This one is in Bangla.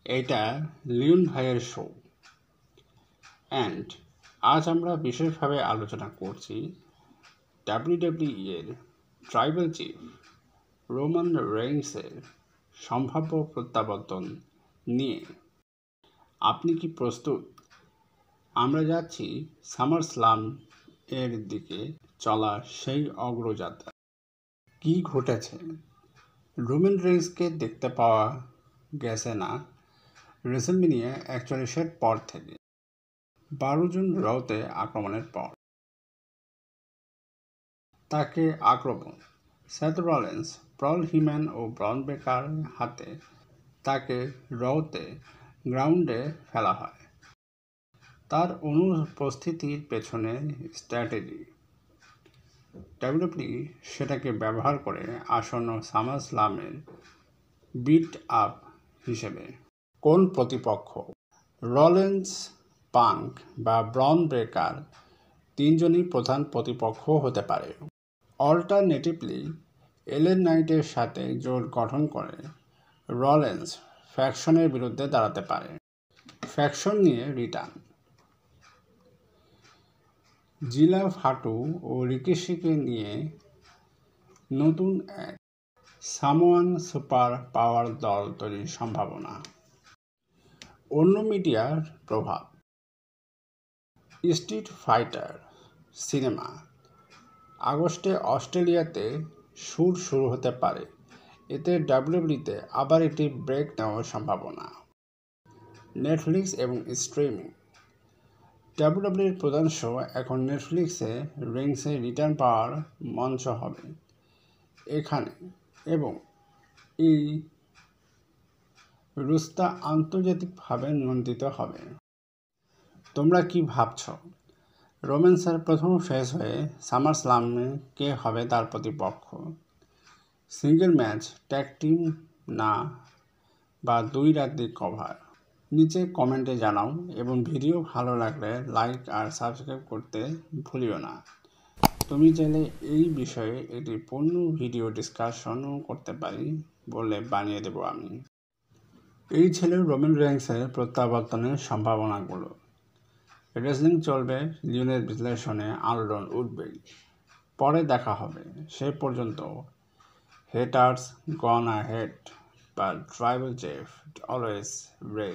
এটা লিওন ভাইয়ের শো অ্যান্ড আজ আমরা বিশেষভাবে আলোচনা করছি ডাব্লিউডাব্লিউই এর ট্রাইবাল চিফ রোমান রেইন্সের সম্ভাব্য প্রত্যাবর্তন নিয়ে। আপনি কি প্রস্তুত? আমরা যাচ্ছি সামারস্লাম এর দিকে চলা সেই অগ্রযাত্রা। কি ঘটেছে? রোমান রেইন্সকে দেখতে পাওয়া গেছে না রেসলম্যানিয়া 41-এর পর থেকে, 12 জুন রতে আক্রমণের পর। তাকে আক্রমণ সেথ রলিন্স, পল হিম্যান ও ব্রন বেকার হাতে তাকে রতে গ্রাউন্ডে ফেলা হয়। তার অনুপস্থিতির পেছনে স্ট্র্যাটেজি। ডাব্লিউডাব্লিউই সেটাকে ব্যবহার করে আসন্ন সামারস্লামের বিল্ড আপ হিসেবে। কোন প্রতিপক্ষ? রলিন্স, পাঙ্ক বা ব্রন ব্রেকার তিনজনই প্রধান প্রতিপক্ষ হতে পারে। অল্টারনেটিভলি এলএ নাইটের সাথে জোট গঠন করে রলিন্স ফ্যাকশনের বিরুদ্ধে দাঁড়াতে পারে। ফ্যাকশন নিয়ে রিটার্ন। জিলা ফাটু ও রিকিশিকে নিয়ে নতুন এক সামোয়ান সুপার পাওয়ার দল তৈরির সম্ভাবনা। অন্য মিডিয়ার প্রভাব। স্ট্রিট ফাইটার সিনেমা আগস্টে অস্ট্রেলিয়াতে শুরু হতে পারে। এতে ডাব্লিউডাব্লিউইতে আবার একটি ব্রেক নেওয়ার সম্ভাবনা। নেটফ্লিক্স এবং স্ট্রিমিং। ডাব্লিউডাব্লিউইর প্রধান শো এখন নেটফ্লিক্সে রেইন্সের রিটার্ন পাওয়ার মঞ্চ হবে এখানে, এবং এই রুস্তা আন্তর্জাতিকভাবে নিয়ন্ত্রিত হবে। তোমরা কি ভাবছ? রোম্যান্সের প্রথম ফেস হয়ে সামারস্লামে কে হবে তার প্রতিপক্ষ? সিঙ্গেল ম্যাচ, ট্যাগ টিম না বা 2 রাত্রি কভার? নিচে কমেন্টে জানাও এবং ভিডিও ভালো লাগলে লাইক আর সাবস্ক্রাইব করতে ভুলিও না। তুমি চাইলে এই বিষয়ে একটি পূর্ণ ভিডিও ডিসকাশনও করতে পারি বলে বানিয়ে দেব আমি। এই ছিল রোমান রেইন্সের প্রত্যাবর্তনের সম্ভাবনাগুলো। রেসলিং চলবে, লিওনের বিশ্লেষণে আলোড়ন উঠবেই। পরে দেখা হবে। সে পর্যন্ত haters gone ahead, but tribal chief always rain.